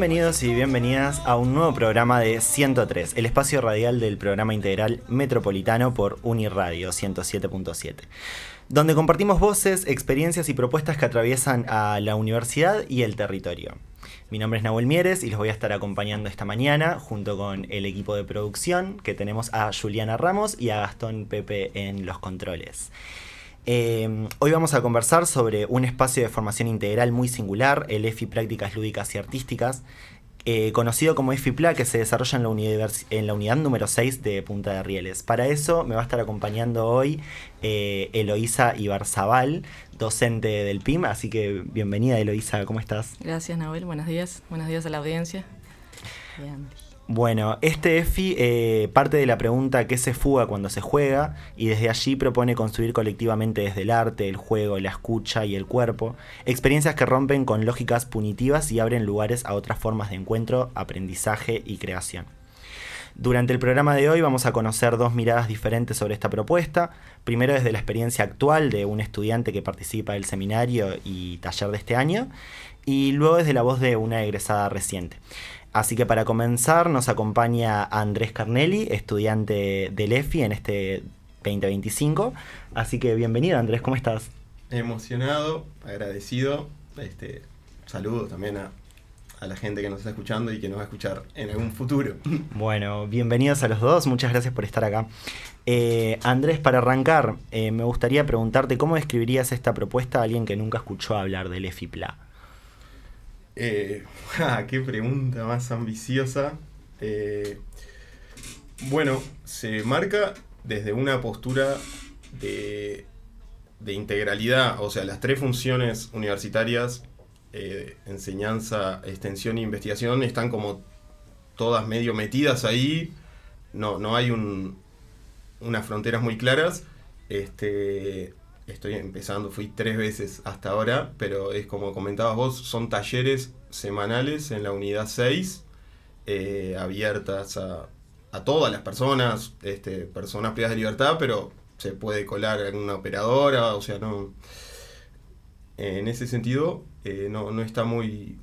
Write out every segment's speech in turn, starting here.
Bienvenidos y bienvenidas a un nuevo programa de 103, el espacio radial del programa integral metropolitano por Uniradio 107.7, donde compartimos voces, experiencias y propuestas que atraviesan a la universidad y el territorio. Mi nombre es Nahuel Mieres y los voy a estar acompañando esta mañana junto con el equipo de producción, que tenemos a Juliana Ramos y a Gastón Pepe en los controles. Hoy vamos a conversar sobre un espacio de formación integral muy singular, el EFI Prácticas Lúdicas y Artísticas, conocido como EFIPLA, que se desarrolla en la unidad número 6 de Punta de Rieles. Para eso me va a estar acompañando hoy Eloísa Ibarzabal, docente del PIM, así que bienvenida Eloísa, ¿cómo estás? Gracias Nahuel, buenos días a la audiencia. Bien. Bueno, este EFI parte de la pregunta ¿qué se fuga cuando se juega? Y desde allí propone construir colectivamente desde el arte, el juego, la escucha y el cuerpo, experiencias que rompen con lógicas punitivas y abren lugares a otras formas de encuentro, aprendizaje y creación. Durante el programa de hoy vamos a conocer dos miradas diferentes sobre esta propuesta. Primero desde la experiencia actual de un estudiante que participa del seminario y taller de este año, y luego desde la voz de una egresada reciente. Así que para comenzar nos acompaña Andrés Carnelli, estudiante del EFI en este 2025. Así que bienvenido Andrés, ¿cómo estás? Emocionado, agradecido. Saludo también a la gente que nos está escuchando y que nos va a escuchar en algún futuro. Bueno, bienvenidos a los dos, muchas gracias por estar acá. Andrés, para arrancar, me gustaría preguntarte cómo describirías esta propuesta a alguien que nunca escuchó hablar del EFIPLA. Qué pregunta más ambiciosa. Bueno, se marca desde una postura de integralidad, o sea, las tres funciones universitarias, enseñanza, extensión e investigación, están como todas medio metidas ahí, no hay unas fronteras muy claras. Estoy empezando, fui 3 veces hasta ahora, pero es como comentabas vos, son talleres semanales en la unidad 6, abiertas a todas las personas, personas privadas de libertad, pero se puede colar alguna operadora, o sea, no. En ese sentido, no está muy.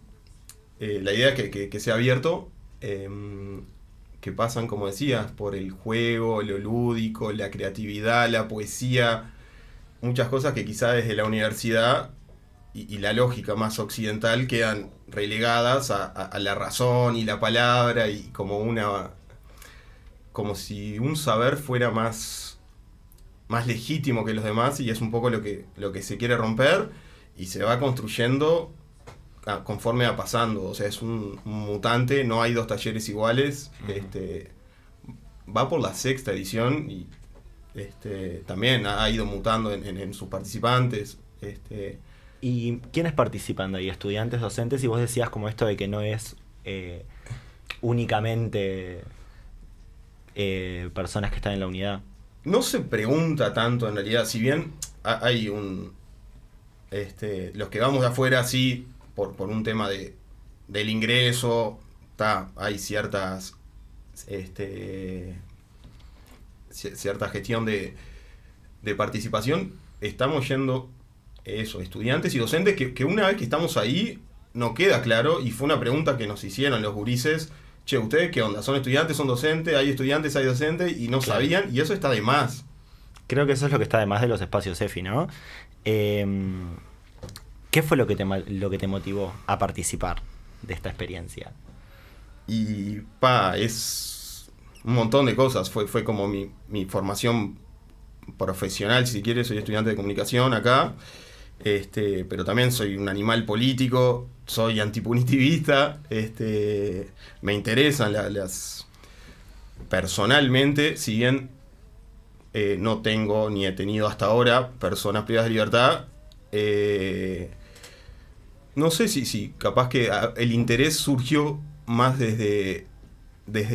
La idea es que sea abierto, que pasan, como decías, por el juego, lo lúdico, la creatividad, la poesía. Muchas cosas que quizá desde la universidad y la lógica más occidental quedan relegadas a la razón y la palabra, y como si un saber fuera más legítimo que los demás, y es un poco lo que se quiere romper y se va construyendo conforme va pasando. O sea, es un mutante, no hay 2 talleres iguales. Va por la 6ª edición y también ha ido mutando en sus participantes. ¿Y quiénes participan de ahí? ¿Estudiantes, docentes? Y vos decías como esto de que no es únicamente personas que están en la unidad. No se pregunta tanto en realidad, si bien hay los que vamos de afuera, sí, por un tema del ingreso, hay cierta gestión de participación. Estamos yendo estudiantes y docentes que una vez que estamos ahí no queda claro, y fue una pregunta que nos hicieron los gurises: che, ¿ustedes qué onda? ¿Son estudiantes, son docentes? ¿Hay estudiantes, hay docentes? Y no Claro. sabían, y eso está de más. Creo que eso es lo que está de más de los espacios EFI, ¿no? ¿Qué fue lo que te motivó a participar de esta experiencia? Y es un montón de cosas. Fue como mi formación profesional, si quieres. Soy estudiante de comunicación acá, pero también soy un animal político, soy antipunitivista, me interesan las personalmente, si bien no tengo ni he tenido hasta ahora personas privadas de libertad. No sé si capaz que el interés surgió más desde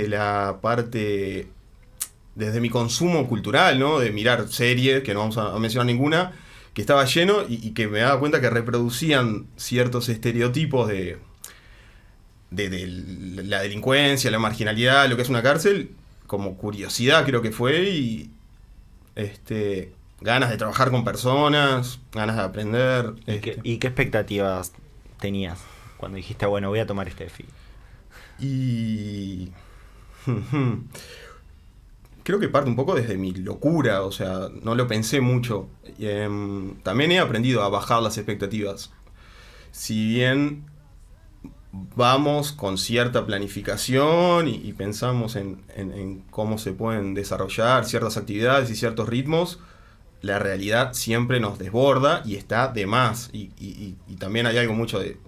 la parte, desde mi consumo cultural, ¿no? De mirar series, que no vamos a mencionar ninguna, que estaba lleno y que me daba cuenta que reproducían ciertos estereotipos de la delincuencia, la marginalidad, lo que es una cárcel, como curiosidad creo que fue, y ganas de trabajar con personas, ganas de aprender. ¿Y qué expectativas tenías cuando dijiste, bueno, voy a tomar este EFI? Y creo que parte un poco desde mi locura, o sea, no lo pensé mucho. También he aprendido a bajar las expectativas. Si bien vamos con cierta planificación y pensamos en cómo se pueden desarrollar ciertas actividades y ciertos ritmos, la realidad siempre nos desborda y está de más. Y también hay algo mucho de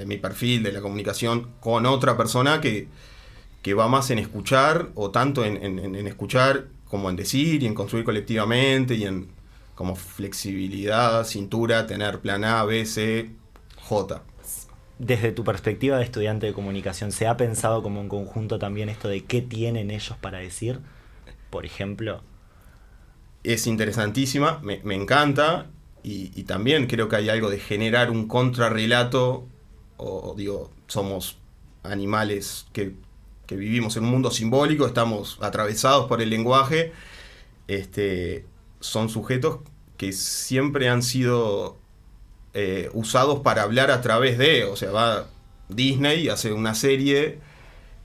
mi perfil, de la comunicación con otra persona que va más en escuchar, o tanto en escuchar como en decir y en construir colectivamente y en como flexibilidad, cintura, tener plan A, B, C, J. Desde tu perspectiva de estudiante de comunicación, ¿se ha pensado como en conjunto también esto de qué tienen ellos para decir? Por ejemplo. Es interesantísima, me encanta, y también creo que hay algo de generar un contrarrelato, o digo, somos animales que vivimos en un mundo simbólico, estamos atravesados por el lenguaje, son sujetos que siempre han sido usados para hablar a través de, o sea, va Disney y hace una serie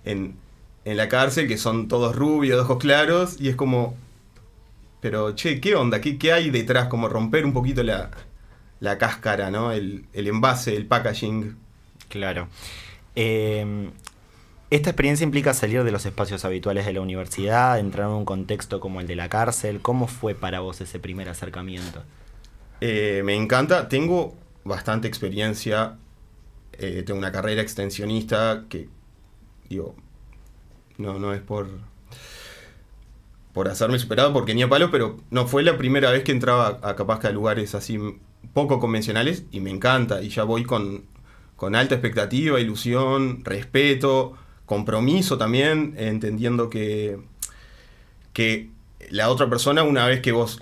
en la cárcel que son todos rubios, de ojos claros, y es como, pero che, ¿qué onda? ¿Qué hay detrás? Como romper un poquito la cáscara, ¿no? El envase, el packaging. Claro. Esta experiencia implica salir de los espacios habituales de la universidad, entrar en un contexto como el de la cárcel. ¿Cómo fue para vos ese primer acercamiento? Me encanta, tengo bastante experiencia, tengo una carrera extensionista que, digo, no es por hacerme superado porque ni a palo, pero no fue la primera vez que entraba a capaz que a lugares así poco convencionales, y me encanta, y ya voy con alta expectativa, ilusión, respeto, compromiso también, entendiendo que la otra persona, una vez que vos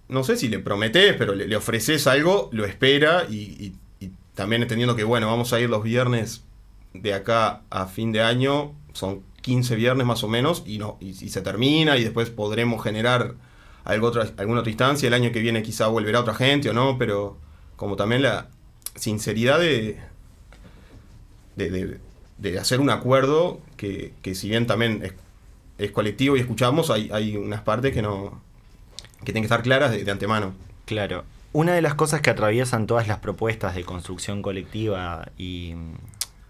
no sé si le prometés, pero le ofreces algo, lo espera, y también entendiendo que, bueno, vamos a ir los viernes de acá a fin de año, son 15 viernes más o menos, y se termina, y después podremos generar alguna otra instancia, el año que viene quizá volverá otra gente o no, pero como también la sinceridad de hacer un acuerdo que si bien también es colectivo y escuchamos, hay unas partes que tienen que estar claras de antemano. Claro. Una de las cosas que atraviesan todas las propuestas de construcción colectiva y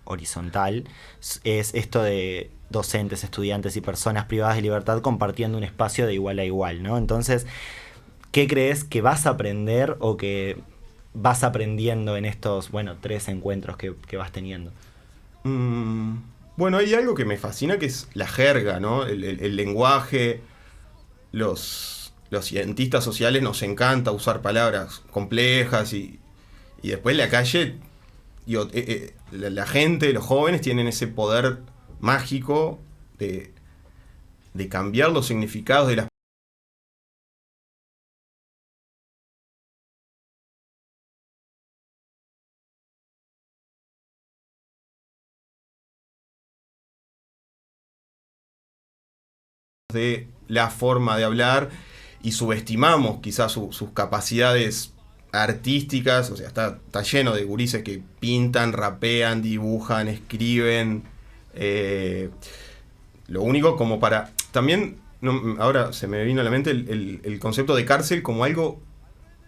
horizontal es esto de docentes, estudiantes y personas privadas de libertad compartiendo un espacio de igual a igual, ¿no? Entonces, ¿qué crees que vas a aprender o que vas aprendiendo en estos, 3 encuentros que vas teniendo? Bueno, hay algo que me fascina, que es la jerga, ¿no? El lenguaje. Los cientistas sociales nos encanta usar palabras complejas, y después la calle, la gente, los jóvenes tienen ese poder mágico de cambiar los significados de las de la forma de hablar, y subestimamos quizás sus capacidades artísticas. O sea, está lleno de gurises que pintan, rapean, dibujan, escriben. Lo único como para... También, ahora se me vino a la mente el concepto de cárcel como algo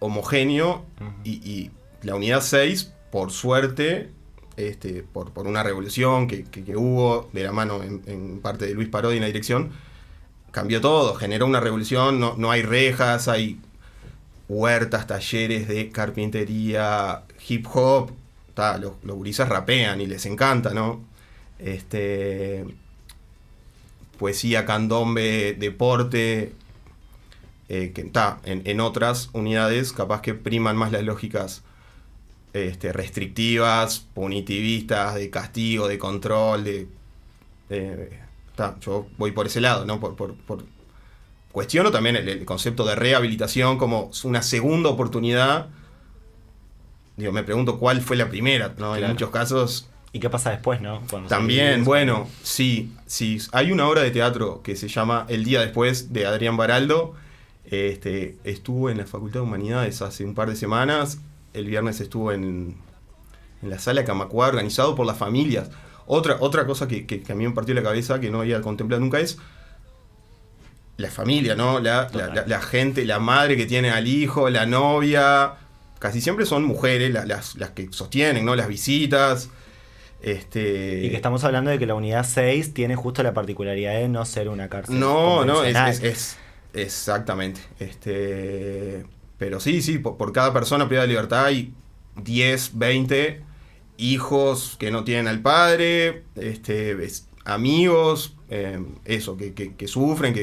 homogéneo, y la unidad 6, por suerte, por una revolución que hubo de la mano en parte de Luis Parodi en la dirección, cambió todo, generó una revolución. No hay rejas, hay huertas, talleres de carpintería, hip hop, los gurises rapean y les encanta, ¿no? Poesía, candombe, deporte, que en otras unidades capaz que priman más las lógicas restrictivas, punitivistas, de castigo, de control, yo voy por ese lado, ¿no? Cuestiono también el concepto de rehabilitación como una segunda oportunidad. Digo, me pregunto cuál fue la primera, ¿no? Claro. En muchos casos. ¿Y qué pasa después, no? También, bueno, sí. Hay una obra de teatro que se llama El día después, de Adrián Baraldo. Estuvo en la Facultad de Humanidades hace un par de semanas. El viernes estuvo en la Sala Camacuá, organizado por las familias. Otra cosa que a mí me partió la cabeza, que no había contemplado nunca, es la familia, ¿no? La gente, la madre que tiene al hijo, la novia. Casi siempre son mujeres las que sostienen, ¿no? Las visitas. Y que estamos hablando de que la unidad 6 tiene justo la particularidad de no ser una cárcel. No, es exactamente. Pero sí, por cada persona privada de libertad hay 10, 20 hijos que no tienen al padre, amigos, eso, que sufren,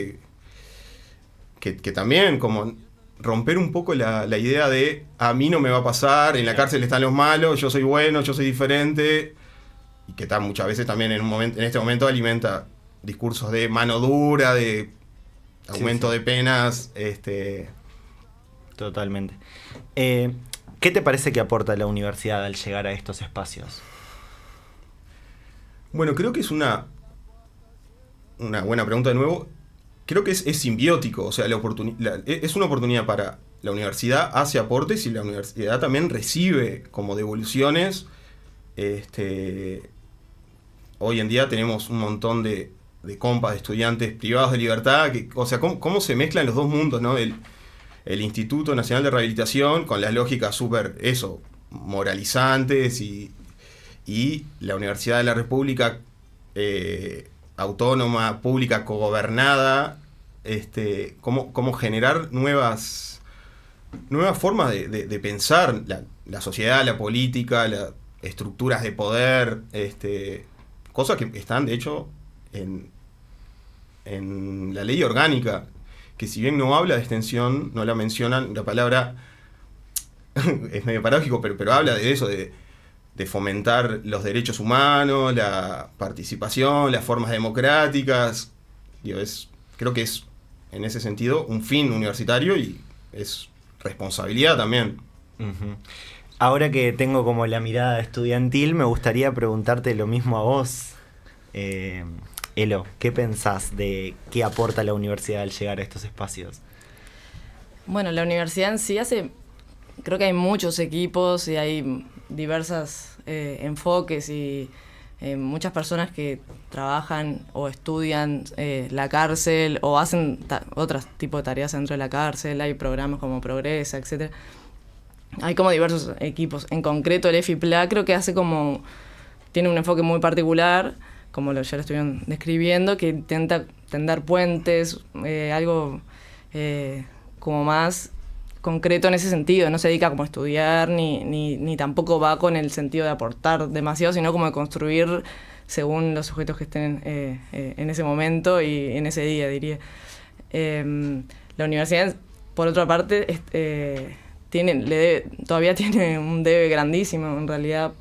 que también como romper un poco la idea de a mí no me va a pasar, en la cárcel están los malos, yo soy bueno, yo soy diferente, y que muchas veces también en este momento alimenta discursos de mano dura, de aumento de penas. Totalmente. ¿Qué te parece que aporta la universidad al llegar a estos espacios? Bueno, creo que es una buena pregunta de nuevo. Creo que es simbiótico, o sea, es una oportunidad para la universidad, hace aportes y la universidad también recibe como devoluciones. Hoy en día tenemos un montón de compas, de estudiantes privados de libertad, o sea, cómo se mezclan los dos mundos, ¿no? El Instituto Nacional de Rehabilitación con las lógicas súper, moralizantes y la Universidad de la República autónoma, pública, cogobernada, cómo generar nuevas formas de pensar la sociedad, la política, las estructuras de poder, cosas que están, de hecho, en la ley orgánica, que si bien no habla de extensión, no la mencionan, la palabra es medio paradójico, pero habla de eso, de fomentar los derechos humanos, la participación, las formas democráticas. Creo que es, en ese sentido, un fin universitario y es responsabilidad también. Uh-huh. Ahora que tengo como la mirada estudiantil, me gustaría preguntarte lo mismo a vos. Elo, ¿qué pensás de qué aporta la universidad al llegar a estos espacios? Bueno, la universidad en sí creo que hay muchos equipos y hay diversos enfoques y muchas personas que trabajan o estudian la cárcel o hacen otros tipos de tareas dentro de la cárcel. Hay programas como Progresa, etcétera. Hay como diversos equipos. En concreto el EFIPLA creo que tiene un enfoque muy particular, como ya lo estuvieron describiendo, que intenta tender puentes, algo como más concreto en ese sentido. No se dedica como a estudiar, ni tampoco va con el sentido de aportar demasiado, sino como de construir según los sujetos que estén en ese momento y en ese día, diría. La universidad, por otra parte, todavía tiene un debe grandísimo, en realidad,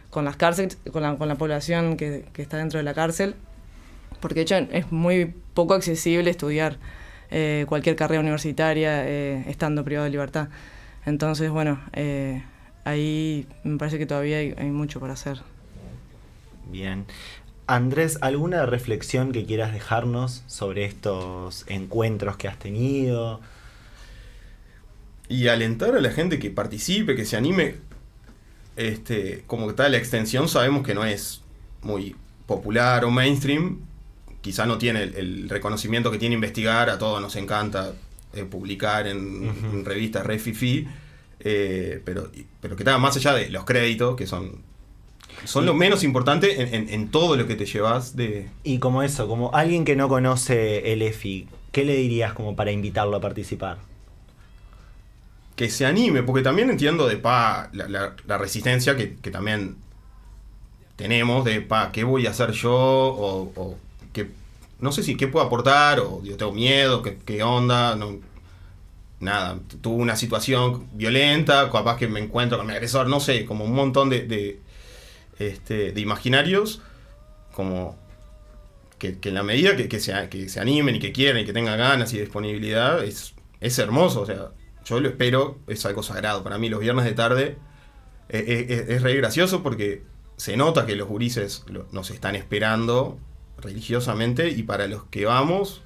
con las cárceles, con la población que está dentro de la cárcel, porque de hecho es muy poco accesible estudiar cualquier carrera universitaria estando privado de libertad. Entonces, bueno, ahí me parece que todavía hay mucho para hacer. Bien. Andrés, ¿alguna reflexión que quieras dejarnos sobre estos encuentros que has tenido? Y alentar a la gente que participe, que se anime. Como que tal, la extensión sabemos que no es muy popular o mainstream, quizá no tiene el reconocimiento que tiene investigar, a todos nos encanta publicar en revistas re fifi, pero que está más allá de los créditos, que son lo menos importante en todo lo que te llevas de... Y como alguien que no conoce el EFI, ¿qué le dirías como para invitarlo a participar? Que se anime, porque también entiendo la resistencia que también tenemos de qué voy a hacer yo, o que no sé si qué puedo aportar, o yo tengo miedo, qué onda, nada, tuve una situación violenta, capaz que me encuentro con mi agresor, no sé, como un montón de imaginarios, como que en la medida que se animen y que quieran y que tengan ganas y disponibilidad, es hermoso, o sea, yo lo espero, es algo sagrado. Para mí los viernes de tarde es re gracioso porque se nota que los gurises nos están esperando religiosamente, y para los que vamos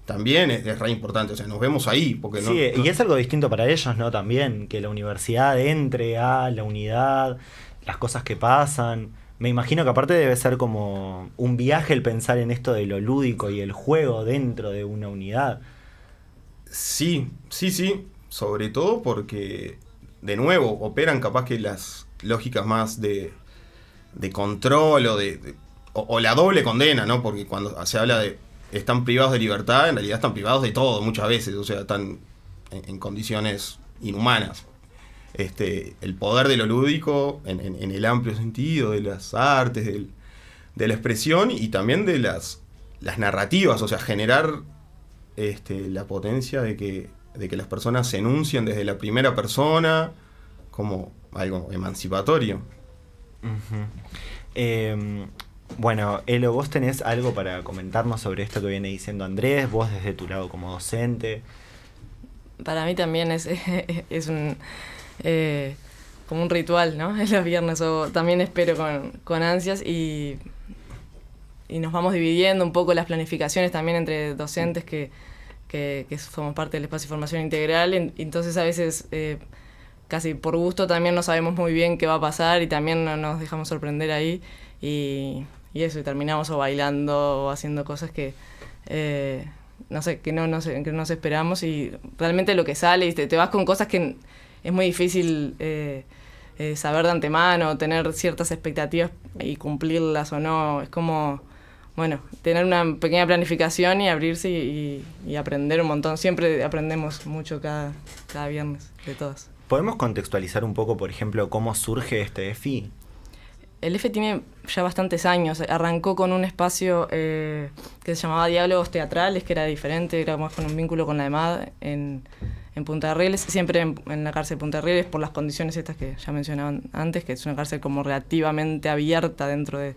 también es re importante, o sea, nos vemos ahí. Porque y es algo distinto para ellos, ¿no? También, que la universidad entre a la unidad, las cosas que pasan. Me imagino que aparte debe ser como un viaje el pensar en esto de lo lúdico y el juego dentro de una unidad. Sí, sobre todo porque, de nuevo, operan capaz que las lógicas más de control o la doble condena, ¿no? Porque cuando se habla de están privados de libertad, en realidad están privados de todo muchas veces, o sea, están en condiciones inhumanas. El poder de lo lúdico en el amplio sentido de las artes, de la expresión y también de las narrativas, o sea, generar la potencia de que las personas se enuncien desde la primera persona como algo emancipatorio. Uh-huh. Bueno, Elo, vos tenés algo para comentarnos sobre esto que viene diciendo Andrés, vos desde tu lado como docente. Para mí también es un como un ritual, ¿no? Los viernes, o también espero con ansias y nos vamos dividiendo un poco las planificaciones también entre docentes que somos parte del espacio de formación integral, entonces a veces casi por gusto también no sabemos muy bien qué va a pasar y también nos dejamos sorprender ahí y eso, y terminamos o bailando o haciendo cosas que no sé, que no nos esperamos y realmente lo que sale y te vas con cosas que es muy difícil saber de antemano, tener ciertas expectativas y cumplirlas o no, es como, bueno, tener una pequeña planificación y abrirse y aprender un montón, siempre aprendemos mucho cada viernes de todas. ¿Podemos contextualizar un poco, por ejemplo, cómo surge este EFI? El EFE tiene ya bastantes años. Arrancó con un espacio que se llamaba Diálogos Teatrales, que era diferente, era más con un vínculo con la EMAD en Punta de Rieles, siempre en la cárcel de Punta de Rieles, por las condiciones estas que ya mencionaban antes, que es una cárcel como relativamente abierta dentro de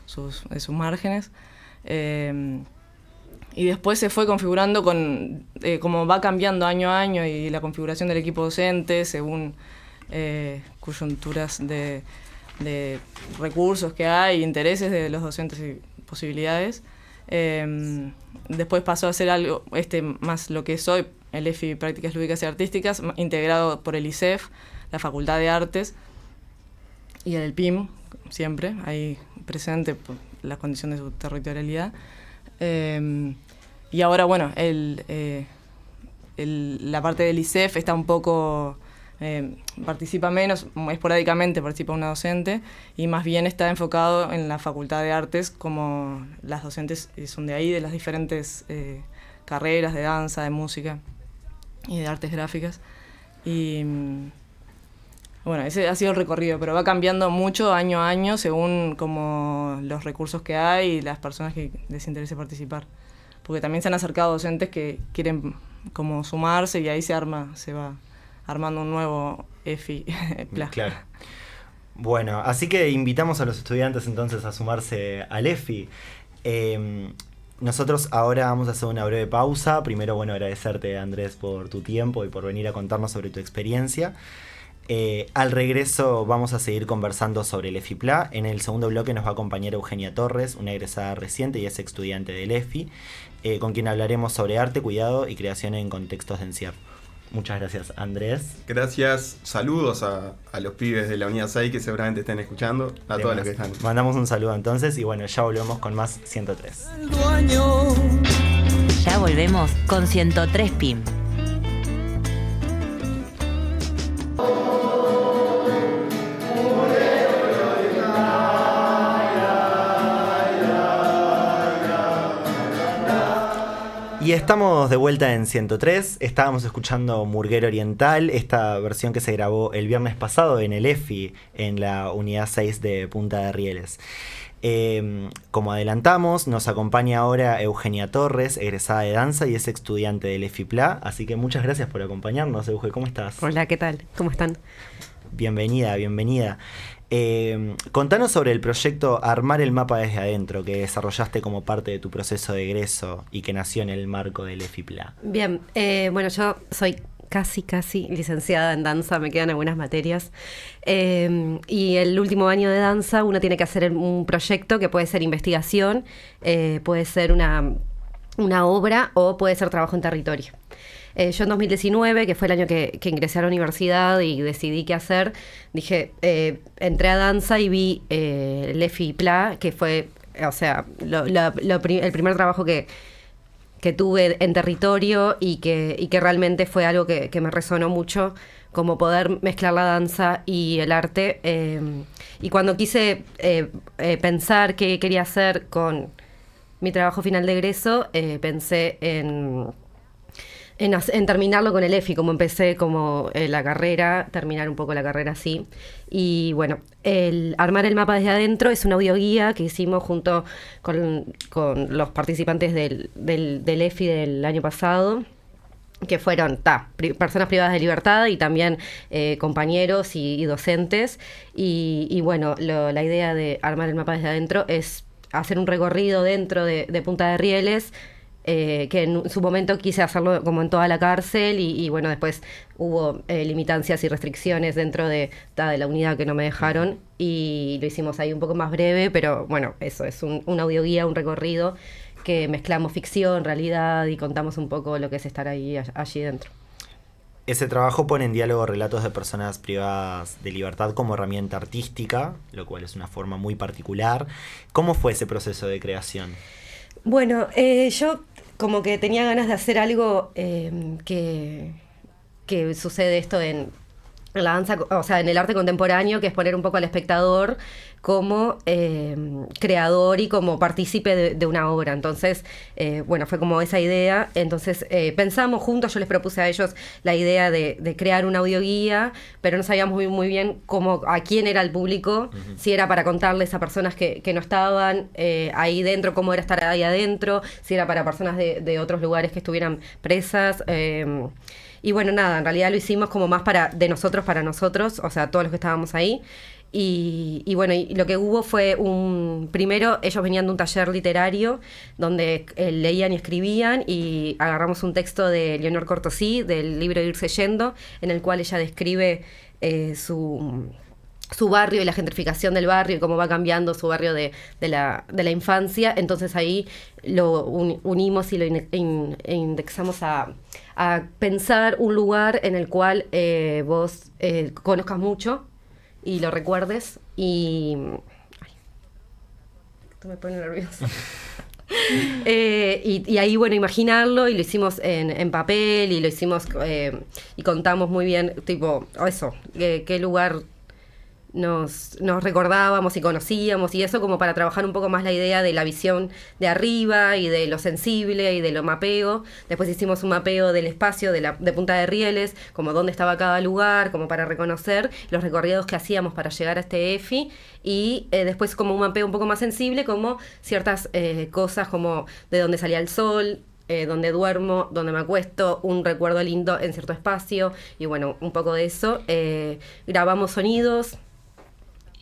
sus márgenes. Y después se fue configurando como va cambiando año a año y la configuración del equipo docente según coyunturas de recursos que hay, intereses de los docentes y posibilidades. Después pasó a ser algo más lo que es hoy, el EFI Prácticas Lúdicas y Artísticas, integrado por el ISEF, la Facultad de Artes y el PIM, siempre ahí presente por las condiciones de su territorialidad. Y ahora, bueno, la parte del ISEF está un poco... participa menos, esporádicamente participa una docente y más bien está enfocado en la Facultad de Artes, como las docentes son de ahí, de las diferentes carreras de danza, de música y de artes gráficas. Y bueno, ese ha sido el recorrido, pero va cambiando mucho año a año según como los recursos que hay y las personas que les interese participar. Porque también se han acercado docentes que quieren como sumarse y ahí se va armando un nuevo EFI. Claro. Bueno, así que invitamos a los estudiantes entonces a sumarse al EFI. Nosotros ahora vamos a hacer una breve pausa. Primero, bueno, agradecerte, Andrés, por tu tiempo y por venir a contarnos sobre tu experiencia. Al regreso vamos a seguir conversando sobre el EFIPLA. En el segundo bloque nos va a acompañar Eugenia Torres, una egresada reciente y es estudiante del EFI, con quien hablaremos sobre arte, cuidado y creación en contextos de encierro. Muchas gracias, Andrés. Gracias, saludos a los pibes de la Unidad 6 que seguramente estén escuchando, a todos los que están. Mandamos un saludo entonces y bueno, ya volvemos con más 103. Ya volvemos con 103 PIM. Y estamos de vuelta en 103, estábamos escuchando Murguero Oriental, esta versión que se grabó el viernes pasado en el EFI, en la Unidad 6 de Punta de Rieles. Como adelantamos, nos acompaña ahora Eugenia Torres, egresada de danza y es estudiante del EFIPLA, así que muchas gracias por acompañarnos, Euge, ¿cómo estás? Hola, ¿qué tal? ¿Cómo están? Bienvenida. Contanos sobre el proyecto Armar el Mapa desde Adentro, que desarrollaste como parte de tu proceso de egreso y que nació en el marco del EFIPLA. Bien, bueno, yo soy casi licenciada en danza, me quedan algunas materias. Y el último año de danza uno tiene que hacer un proyecto que puede ser investigación, puede ser una obra o puede ser trabajo en territorio. Yo en 2019, que fue el año que ingresé a la universidad y decidí qué hacer, dije, entré a danza y vi Lefi y Pla, que fue, o sea, el primer trabajo que tuve en territorio y que realmente fue algo que me resonó mucho, como poder mezclar la danza y el arte. Y cuando quise pensar qué quería hacer con mi trabajo final de egreso, pensé en terminarlo con el EFI, como empecé como la carrera, terminar un poco la carrera así. Y bueno, el armar el mapa desde adentro es una audioguía que hicimos junto con los participantes del EFI del año pasado, que fueron personas privadas de libertad y también compañeros y docentes. Y bueno, la idea de armar el mapa desde adentro es hacer un recorrido dentro de Punta de Rieles, que en su momento quise hacerlo como en toda la cárcel y bueno, después hubo limitancias y restricciones dentro de la unidad que no me dejaron y lo hicimos ahí un poco más breve, pero bueno, eso es una audioguía, un recorrido que mezclamos ficción, realidad y contamos un poco lo que es estar allí dentro. Ese trabajo pone en diálogo relatos de personas privadas de libertad como herramienta artística, lo cual es una forma muy particular. ¿Cómo fue ese proceso de creación? Bueno, yo como que tenía ganas de hacer algo que sucede esto en la danza, o sea, en el arte contemporáneo, que es poner un poco al espectador como creador y como partícipe de una obra. Entonces, bueno, fue como esa idea. Entonces, pensamos juntos, yo les propuse a ellos la idea de crear una audioguía, pero no sabíamos muy bien a quién era el público, si era para contarles a personas que no estaban ahí dentro, cómo era estar ahí adentro, si era para personas de otros lugares que estuvieran presas. Y bueno, nada, en realidad lo hicimos como más de nosotros para nosotros, o sea, todos los que estábamos ahí. Y bueno, y lo que hubo fue primero ellos venían de un taller literario donde leían y escribían y agarramos un texto de Leonor Cortosí del libro Irse Yendo, en el cual ella describe su barrio y la gentrificación del barrio y cómo va cambiando su barrio de la infancia. Entonces ahí lo unimos y lo indexamos a pensar un lugar en el cual vos conozcas mucho y lo recuerdes y... Ay, esto me pone nerviosa. Y ahí, bueno, imaginarlo y lo hicimos en papel y lo hicimos y contamos muy bien, tipo, eso, qué lugar nos recordábamos y conocíamos y eso como para trabajar un poco más la idea de la visión de arriba y de lo sensible y de lo mapeo. Después hicimos un mapeo del espacio de Punta de Rieles, como dónde estaba cada lugar, como para reconocer los recorridos que hacíamos para llegar a este EFI y después como un mapeo un poco más sensible, como ciertas cosas como de dónde salía el sol, donde duermo, donde me acuesto, un recuerdo lindo en cierto espacio y bueno, un poco de eso. Grabamos sonidos.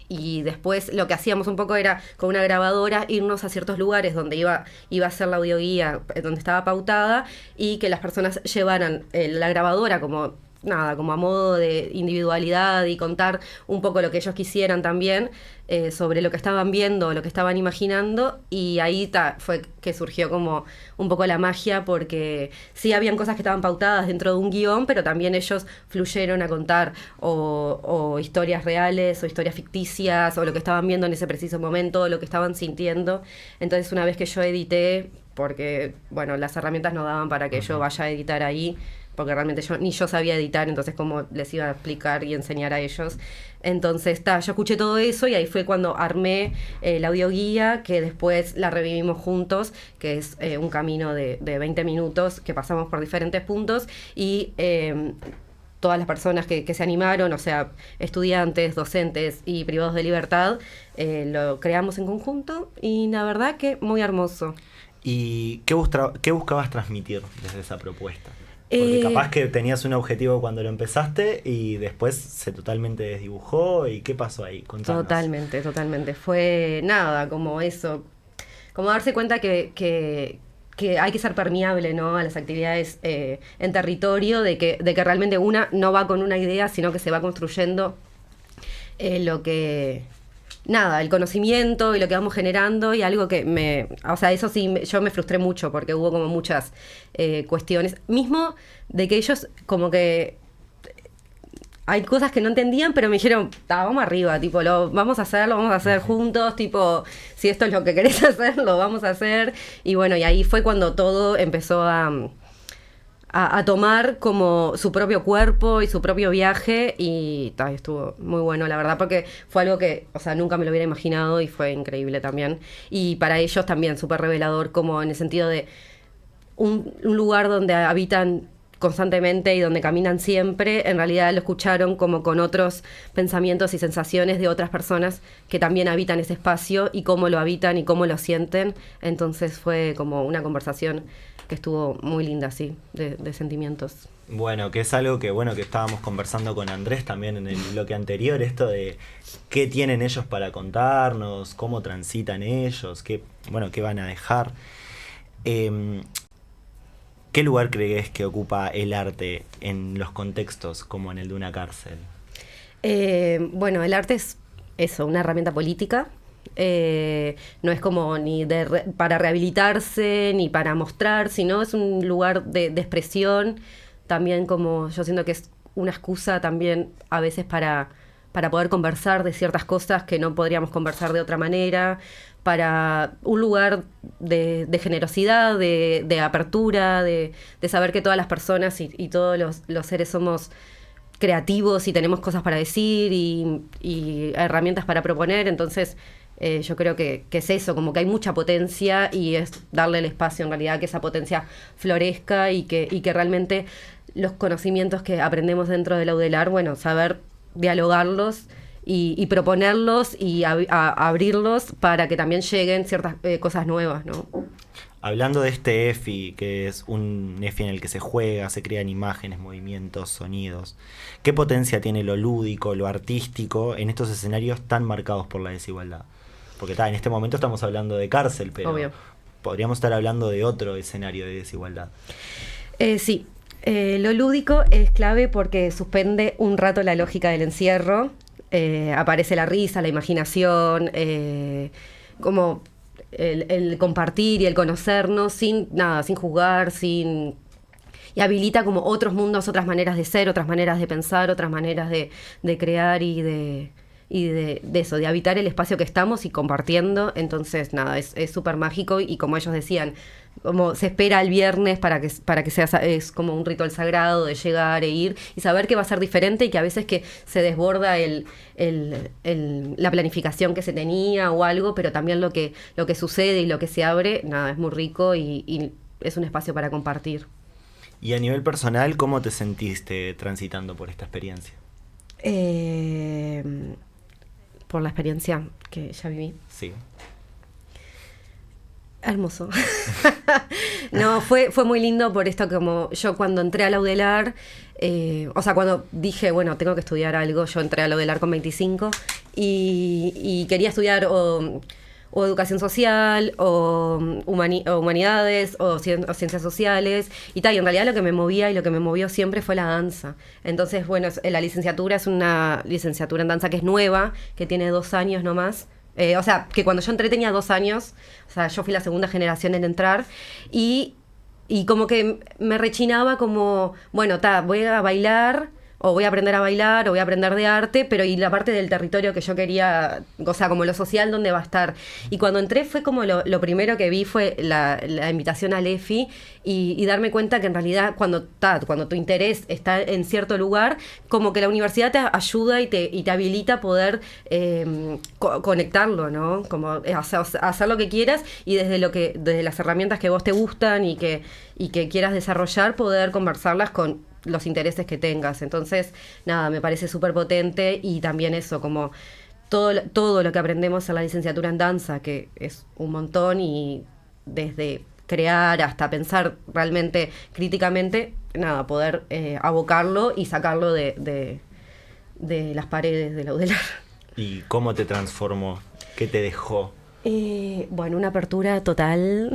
Y después lo que hacíamos un poco era, con una grabadora, irnos a ciertos lugares donde iba a ser la audioguía, donde estaba pautada, y que las personas llevaran la grabadora como a modo de individualidad y contar un poco lo que ellos quisieran también sobre lo que estaban viendo, lo que estaban imaginando, y ahí fue que surgió como un poco la magia, porque sí habían cosas que estaban pautadas dentro de un guión, pero también ellos fluyeron a contar o historias reales o historias ficticias o lo que estaban viendo en ese preciso momento, o lo que estaban sintiendo. Entonces una vez que yo edité, porque bueno, las herramientas no daban para que yo vaya a editar ahí, porque realmente ni yo sabía editar, entonces cómo les iba a explicar y enseñar a ellos. Entonces, yo escuché todo eso y ahí fue cuando armé la audioguía, que después la revivimos juntos, que es un camino de 20 minutos que pasamos por diferentes puntos y todas las personas que se animaron, o sea, estudiantes, docentes y privados de libertad, lo creamos en conjunto y la verdad que muy hermoso. ¿Y qué buscabas transmitir desde esa propuesta? Porque capaz que tenías un objetivo cuando lo empezaste y después se totalmente desdibujó. ¿Y qué pasó ahí? Contanos. Totalmente. Fue nada, como eso. Como darse cuenta que hay que ser permeable, ¿no?, a las actividades en territorio, de que realmente una no va con una idea, sino que se va construyendo lo que nada, el conocimiento y lo que vamos generando y algo que o sea, eso sí, yo me frustré mucho porque hubo como muchas cuestiones, mismo de que ellos como que hay cosas que no entendían, pero me dijeron, vamos arriba, tipo, lo vamos a hacer juntos, tipo, si esto es lo que querés hacer, lo vamos a hacer. Y bueno, y ahí fue cuando todo empezó a tomar como su propio cuerpo y su propio viaje y estuvo muy bueno, la verdad, porque fue algo que, o sea, nunca me lo hubiera imaginado y fue increíble también. Y para ellos también súper revelador, como en el sentido de un lugar donde habitan constantemente y donde caminan siempre, en realidad lo escucharon como con otros pensamientos y sensaciones de otras personas que también habitan ese espacio y cómo lo habitan y cómo lo sienten. Entonces fue como una conversación que estuvo muy linda, sí, de sentimientos. Bueno, que es algo que estábamos conversando con Andrés también en el bloque anterior, esto de qué tienen ellos para contarnos, cómo transitan ellos, qué van a dejar. ¿Qué lugar crees que ocupa el arte en los contextos como en el de una cárcel? Bueno, el arte es eso, una herramienta política. No es como ni para rehabilitarse ni para mostrar, sino es un lugar de expresión. También como yo siento que es una excusa también a veces para poder conversar de ciertas cosas que no podríamos conversar de otra manera, para un lugar de generosidad, de apertura, de saber que todas las personas y todos los seres somos creativos y tenemos cosas para decir y herramientas para proponer. Entonces yo creo que es eso, como que hay mucha potencia y es darle el espacio en realidad que esa potencia florezca y que realmente los conocimientos que aprendemos dentro del Audelar, bueno, saber dialogarlos y proponerlos y abrirlos para que también lleguen ciertas cosas nuevas, ¿no? Hablando de este EFI, que es un EFI en el que se juega, se crean imágenes, movimientos, sonidos, ¿qué potencia tiene lo lúdico, lo artístico en estos escenarios tan marcados por la desigualdad? Porque en este momento estamos hablando de cárcel, pero obvio, podríamos estar hablando de otro escenario de desigualdad. Sí, lo lúdico es clave porque suspende un rato la lógica del encierro. Aparece la risa, la imaginación, como el compartir y el conocernos sin juzgar, y habilita como otros mundos, otras maneras de ser, otras maneras de pensar, otras maneras de crear y de eso, de habitar el espacio que estamos y compartiendo. Entonces, es súper mágico y como ellos decían, como se espera el viernes para que sea, es como un ritual sagrado de llegar e ir y saber que va a ser diferente y que a veces que se desborda la planificación que se tenía o algo, pero también lo que sucede y lo que se abre, es muy rico y es un espacio para compartir. Y a nivel personal, ¿cómo te sentiste transitando por esta experiencia? Por la experiencia que ya viví. Sí. Hermoso. No, fue muy lindo por esto, como yo cuando entré al Audelar, o sea, cuando dije, bueno, tengo que estudiar algo, yo entré al Audelar con 25 y quería estudiar o educación social, o humanidades, o ciencias sociales, y en realidad lo que me movía y lo que me movió siempre fue la danza. Entonces, bueno, la licenciatura es una licenciatura en danza que es nueva, que tiene 2 años nomás. O sea, que cuando yo entré tenía 2 años, o sea, yo fui la segunda generación en entrar, y como que me rechinaba como, bueno, voy a bailar, o voy a aprender a bailar, o voy a aprender de arte, pero y la parte del territorio que yo quería, o sea, como lo social, ¿dónde va a estar? Y cuando entré fue como lo primero que vi fue la invitación al EFI y darme cuenta que en realidad cuando tu interés está en cierto lugar, como que la universidad te ayuda y te habilita a poder conectarlo, ¿no? Como hacer lo que quieras y desde las herramientas que vos te gustan y que quieras desarrollar, poder conversarlas con los intereses que tengas. Entonces, me parece súper potente y también eso, como todo lo que aprendemos en la licenciatura en danza, que es un montón y desde crear hasta pensar realmente críticamente, poder abocarlo y sacarlo de las paredes del Audelar. ¿Y cómo te transformó? ¿Qué te dejó? Bueno, una apertura total.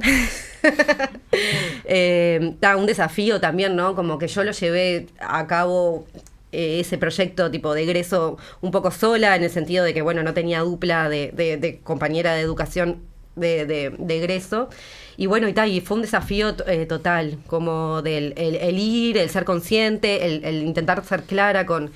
Un desafío también, ¿no? Como que yo lo llevé a cabo ese proyecto tipo de egreso un poco sola, en el sentido de que, bueno, no tenía dupla de compañera de educación de egreso. Y bueno, y fue un desafío total, como el ir, el ser consciente, el intentar ser clara con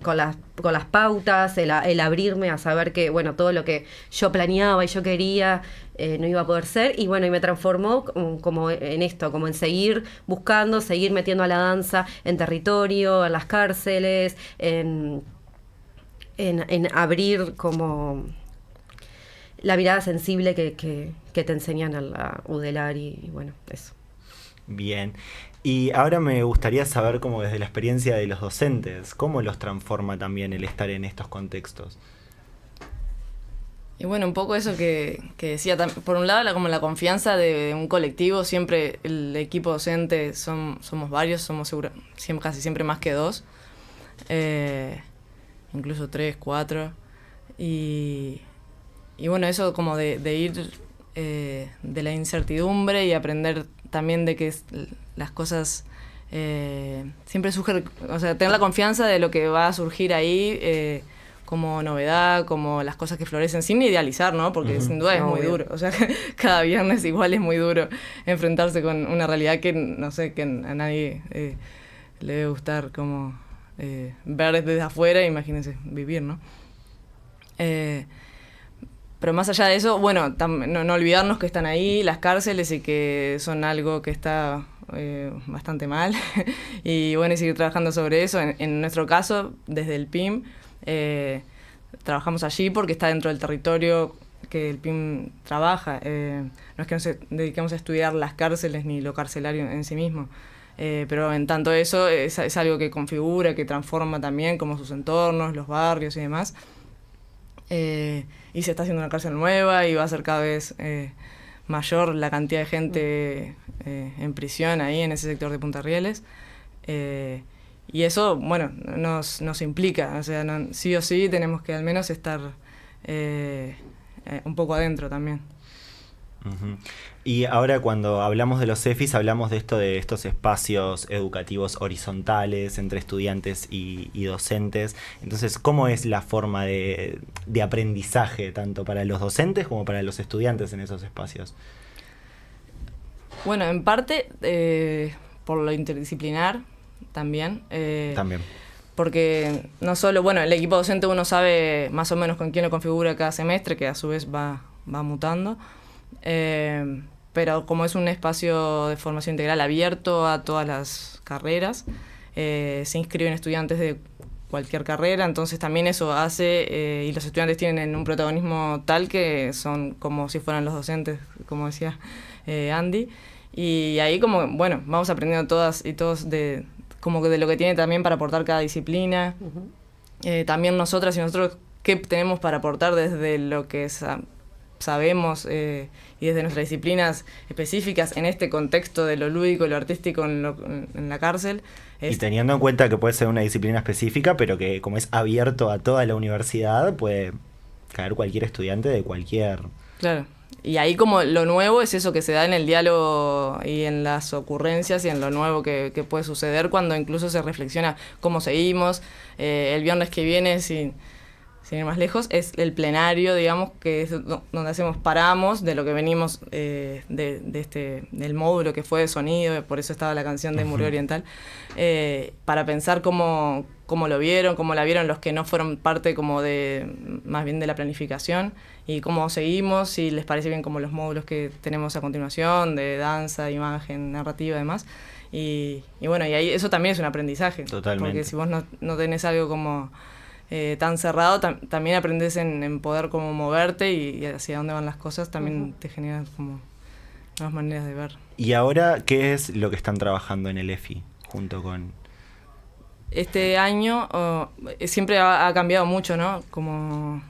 las pautas, el abrirme a saber que, bueno, todo lo que yo planeaba y yo quería no iba a poder ser. Y bueno, y me transformó como en esto, como en seguir buscando, seguir metiendo a la danza en territorio, en las cárceles, en abrir como la mirada sensible que te enseñan a la UDELAR y bueno, eso. Bien. Y ahora me gustaría saber, como desde la experiencia de los docentes, ¿cómo los transforma también el estar en estos contextos? Y bueno, un poco eso que decía, por un lado como la confianza de un colectivo, siempre el equipo docente somos varios, somos casi siempre más que 2, incluso 3, 4, y bueno, eso como de ir de la incertidumbre y aprender también de que las cosas siempre surgen, o sea, tener la confianza de lo que va a surgir ahí como novedad, como las cosas que florecen, sin idealizar, ¿no? Porque sin duda es muy duro, o sea, cada viernes igual es muy duro enfrentarse con una realidad que, no sé, que a nadie le debe gustar como ver desde afuera, imagínense, vivir, ¿no? Pero más allá de eso, bueno, no olvidarnos que están ahí las cárceles y que son algo que está bastante mal. Y bueno, y seguir trabajando sobre eso. En nuestro caso, desde el PIM, trabajamos allí porque está dentro del territorio que el PIM trabaja. No es que nos dediquemos a estudiar las cárceles ni lo carcelario en sí mismo. Pero en tanto eso es algo que configura, que transforma también como sus entornos, los barrios y demás. Y se está haciendo una cárcel nueva y va a ser cada vez mayor la cantidad de gente en prisión ahí en ese sector de Punta Rieles. Y eso, bueno, nos implica, o sea, sí o sí tenemos que al menos estar un poco adentro también. Uh-huh. Y ahora cuando hablamos de los CEFIs, hablamos de estos espacios educativos horizontales entre estudiantes y docentes. Entonces, ¿cómo es la forma de aprendizaje tanto para los docentes como para los estudiantes en esos espacios? Bueno, en parte por lo interdisciplinar también. También. Porque no solo, bueno, el equipo docente uno sabe más o menos con quién lo configura cada semestre, que a su vez va mutando. Pero como es un espacio de formación integral abierto a todas las carreras, se inscriben estudiantes de cualquier carrera, entonces también eso hace, y los estudiantes tienen un protagonismo tal que son como si fueran los docentes, como decía Andy, y ahí como, bueno, vamos aprendiendo todas y todos de lo que tiene también para aportar cada disciplina. Uh-huh. También nosotras y nosotros qué tenemos para aportar desde lo que sabemos y desde nuestras disciplinas específicas en este contexto de lo lúdico y lo artístico en la cárcel. Y teniendo en cuenta que puede ser una disciplina específica, pero que como es abierto a toda la universidad, puede caer cualquier estudiante de cualquier... Claro. Y ahí como lo nuevo es eso que se da en el diálogo y en las ocurrencias y en lo nuevo que puede suceder cuando incluso se reflexiona cómo seguimos. El viernes que viene, sin ir más lejos, es el plenario, digamos, que es donde paramos de lo que venimos del módulo que fue de sonido, por eso estaba la canción de Murgue Oriental, para pensar cómo lo vieron, cómo la vieron los que no fueron parte como más bien de la planificación, y cómo seguimos, si les parece bien como los módulos que tenemos a continuación, de danza, imagen, narrativa y demás. Y bueno, y ahí eso también es un aprendizaje. Totalmente. Porque si vos no tenés algo como tan cerrado, también aprendes en poder como moverte y hacia dónde van las cosas, también te genera como nuevas maneras de ver. ¿Y ahora qué es lo que están trabajando en el EFI junto con...? Este año siempre ha cambiado mucho, ¿no? Como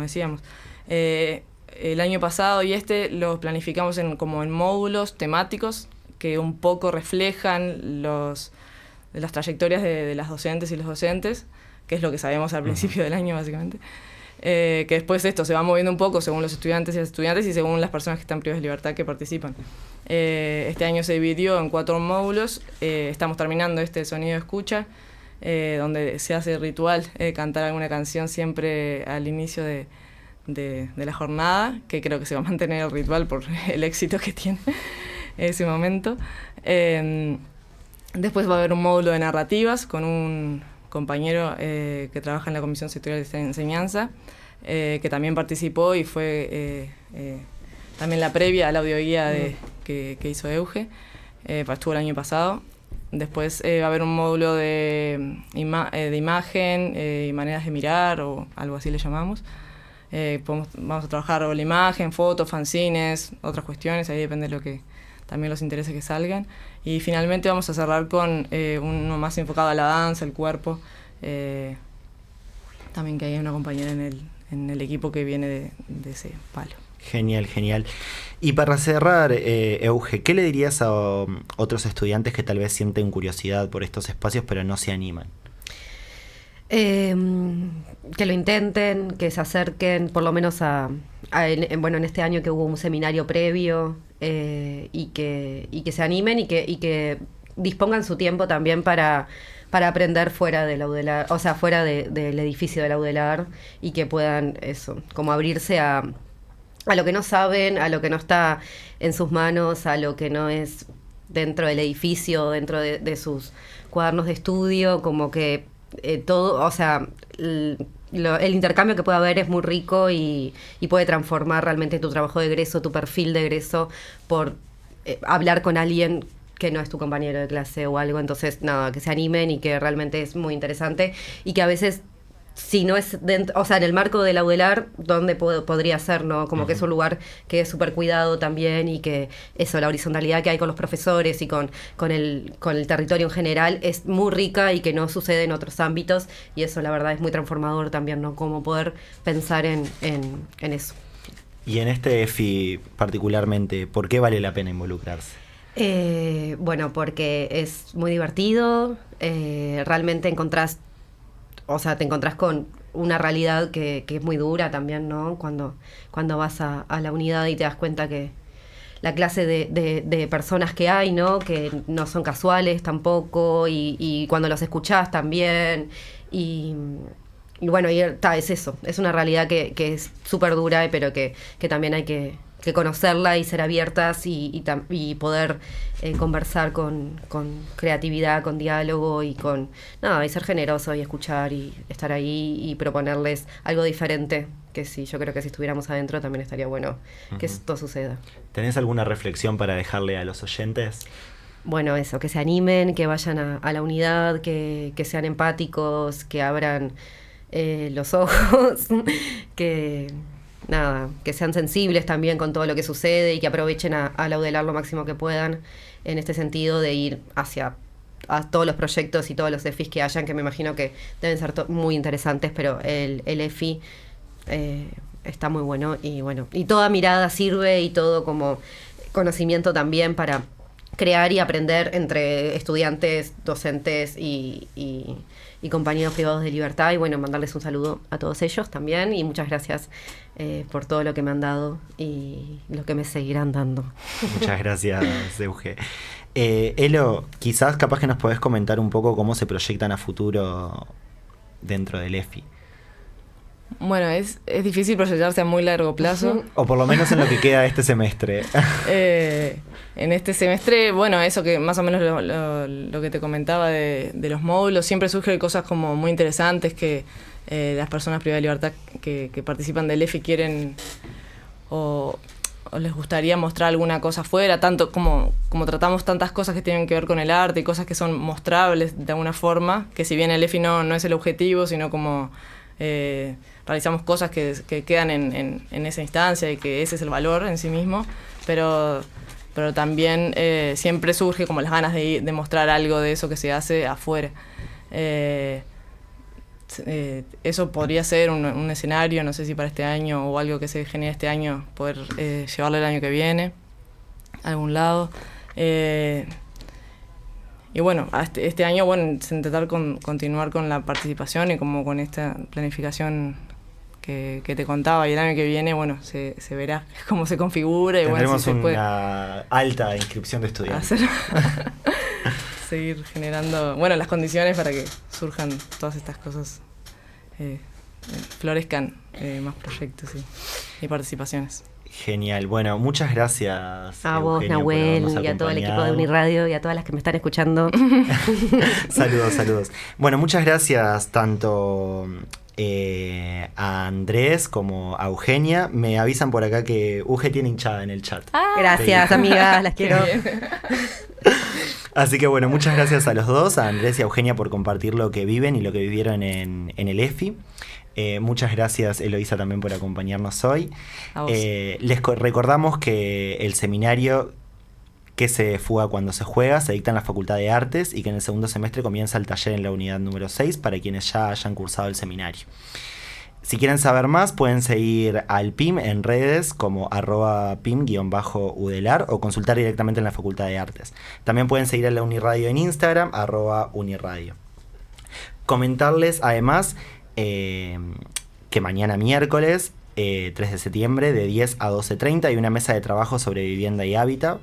decíamos. El año pasado y los planificamos como en módulos temáticos que un poco reflejan las trayectorias de las docentes y los docentes, que es lo que sabemos al principio del año, básicamente. Que después esto se va moviendo un poco según los estudiantes y las estudiantes y según las personas que están privadas de libertad que participan. Este año se dividió en 4 módulos. Estamos terminando sonido escucha, donde se hace ritual cantar alguna canción siempre al inicio de la jornada, que creo que se va a mantener el ritual por el éxito que tiene ese momento. Después va a haber un módulo de narrativas con un compañero que trabaja en la Comisión Sectorial de Enseñanza, que también participó y fue también la previa a la audioguía que hizo Euge, estuvo el año pasado. Después va a haber un módulo de imagen y maneras de mirar, o algo así le llamamos. Vamos a trabajar la imagen, fotos, fanzines, otras cuestiones, ahí depende de lo que también los intereses que salgan. Y finalmente vamos a cerrar con uno más enfocado a la danza, el cuerpo. También que hay una compañera en el equipo que viene de ese palo. Genial, genial. Y para cerrar, Euge, ¿qué le dirías a otros estudiantes que tal vez sienten curiosidad por estos espacios pero no se animan? Que lo intenten, que se acerquen por lo menos en este año que hubo un seminario previo, y que se animen y que dispongan su tiempo también para aprender fuera de la UDELAR, o sea, fuera del edificio de la UDELAR, y que puedan eso, como abrirse a lo que no saben, a lo que no está en sus manos, a lo que no es dentro del edificio, dentro de sus cuadernos de estudio, como que todo, o sea, el intercambio que puede haber es muy rico y puede transformar realmente tu trabajo de egreso, tu perfil de egreso, por hablar con alguien que no es tu compañero de clase o algo. Entonces, nada, que se animen y que realmente es muy interesante, y que a veces, si no es dentro, o sea, en el marco de la UDELAR, ¿dónde podría ser, no? Como que es un lugar que es súper cuidado también, y que eso, la horizontalidad que hay con los profesores y con el territorio en general es muy rica y que no sucede en otros ámbitos, y eso la verdad es muy transformador también, ¿no? Como poder pensar en eso. Y en este EFI particularmente, ¿por qué vale la pena involucrarse? Bueno, porque es muy divertido, realmente te encontrás con una realidad que es muy dura también, ¿no? Cuando vas a la unidad y te das cuenta que la clase de personas que hay, ¿no? Que no son casuales tampoco, y cuando los escuchás también, y bueno, es eso, es una realidad que es súper dura, pero que también hay que conocerla y ser abiertas y poder conversar con creatividad, con diálogo, y y ser generoso y escuchar y estar ahí y proponerles algo diferente, que sí, yo creo que si estuviéramos adentro también estaría bueno que esto suceda. ¿Tenés alguna reflexión para dejarle a los oyentes? Bueno, eso, que se animen, que vayan a la unidad, que sean empáticos, que abran los ojos, que sean sensibles también con todo lo que sucede, y que aprovechen a la UDELAR lo máximo que puedan en este sentido de ir a todos los proyectos y todos los EFIs que hayan, que me imagino que deben ser muy interesantes, pero el EFI está muy bueno, y toda mirada sirve, y todo como conocimiento también para crear y aprender entre estudiantes, docentes y compañeros privados de libertad, y bueno, mandarles un saludo a todos ellos también, y muchas gracias por todo lo que me han dado y lo que me seguirán dando. Muchas gracias, Euge. Elo, quizás capaz que nos podés comentar un poco cómo se proyectan a futuro dentro del EFI. Bueno, es difícil proyectarse a muy largo plazo. O por lo menos en lo que queda de este semestre. En este semestre, bueno, eso que más o menos lo que te comentaba de los módulos, siempre surgen cosas como muy interesantes que las personas privadas de libertad que participan del EFI quieren o les gustaría mostrar alguna cosa afuera, tanto como tratamos tantas cosas que tienen que ver con el arte y cosas que son mostrables de alguna forma, que si bien el EFI no es el objetivo, sino como realizamos cosas que quedan en esa instancia, y que ese es el valor en sí mismo, pero también siempre surge como las ganas de mostrar algo de eso que se hace afuera. Eso podría ser un escenario, no sé si para este año o algo que se genere este año, poder llevarlo el año que viene a algún lado. Y bueno, este año, bueno, intentar continuar con la participación y como con esta planificación que te contaba, y el año que viene, bueno, se verá cómo se configura. Y tendremos bueno, si se puede una alta inscripción de estudiantes. seguir generando, bueno, las condiciones para que surjan todas estas cosas, florezcan más proyectos y participaciones. Genial. Bueno, muchas gracias A vos, Eugenia, por Nahuel, habernos y a todo el equipo de acompañado. Uniradio y a todas las que me están escuchando. Saludos. Bueno, muchas gracias tanto a Andrés como a Eugenia. Me avisan por acá que Uge tiene hinchada en el chat. Gracias, amigas, las quiero. Así que bueno, muchas gracias a los dos, a Andrés y a Eugenia, por compartir lo que viven y lo que vivieron en el EFI. Muchas gracias, Eloísa, también por acompañarnos hoy. A vos. Recordamos que el seminario que se fuga cuando se juega se dicta en la Facultad de Artes y que en el segundo semestre comienza el taller en la unidad número 6 para quienes ya hayan cursado el seminario. Si quieren saber más, pueden seguir al PIM en redes como @pim_udelar o consultar directamente en la Facultad de Artes. También pueden seguir a la Uniradio en Instagram, @uniradio. Comentarles además que mañana miércoles 3 de septiembre de 10 a 12:30 hay una mesa de trabajo sobre vivienda y hábitat,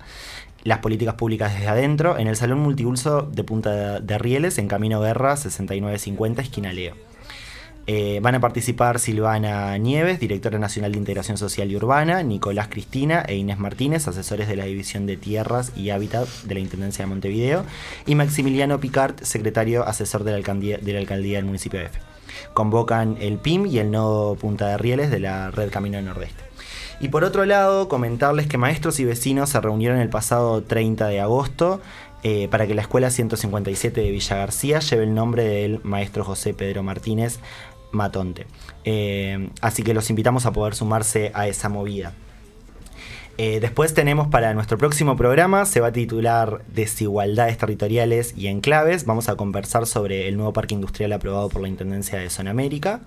las políticas públicas desde adentro, en el Salón Multiuso de Punta de Rieles, en Camino Guerra 6950, esquina Leo. Van a participar Silvana Nieves, directora nacional de Integración Social y Urbana, Nicolás Cristina e Inés Martínez, asesores de la División de Tierras y Hábitat de la Intendencia de Montevideo, y Maximiliano Picard, secretario asesor de la alcaldía del municipio de F. Convocan el PIM y el nodo Punta de Rieles de la Red Camino del Nordeste. Y por otro lado, comentarles que maestros y vecinos se reunieron el pasado 30 de agosto para que la Escuela 157 de Villa García lleve el nombre del maestro José Pedro Martínez Matonte. Así que los invitamos a poder sumarse a esa movida. Después tenemos para nuestro próximo programa, se va a titular Desigualdades Territoriales y Enclaves. Vamos a conversar sobre el nuevo parque industrial aprobado por la Intendencia en Zona América,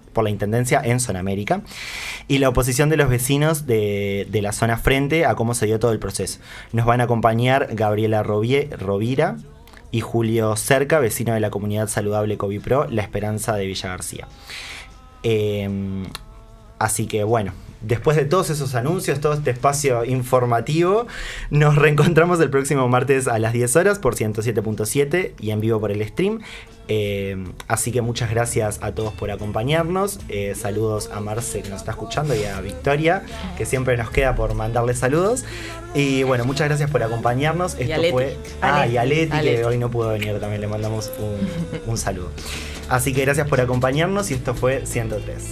y la oposición de los vecinos de la zona frente a cómo se dio todo el proceso. Nos van a acompañar Gabriela Rovira y Julio Cerca, vecino de la comunidad saludable Covipro, La Esperanza de Villa García. Así que bueno, después de todos esos anuncios, todo este espacio informativo, nos reencontramos el próximo martes a las 10 horas por 107.7 y en vivo por el stream. Así que muchas gracias a todos por acompañarnos. Saludos a Marce, que nos está escuchando, y a Victoria, que siempre nos queda por mandarle saludos. Y bueno, muchas gracias por acompañarnos. Y Esto a Leti. fue... y a Leti, que Leti. hoy no pudo venir, también le mandamos un saludo. Así que gracias por acompañarnos y esto fue 103.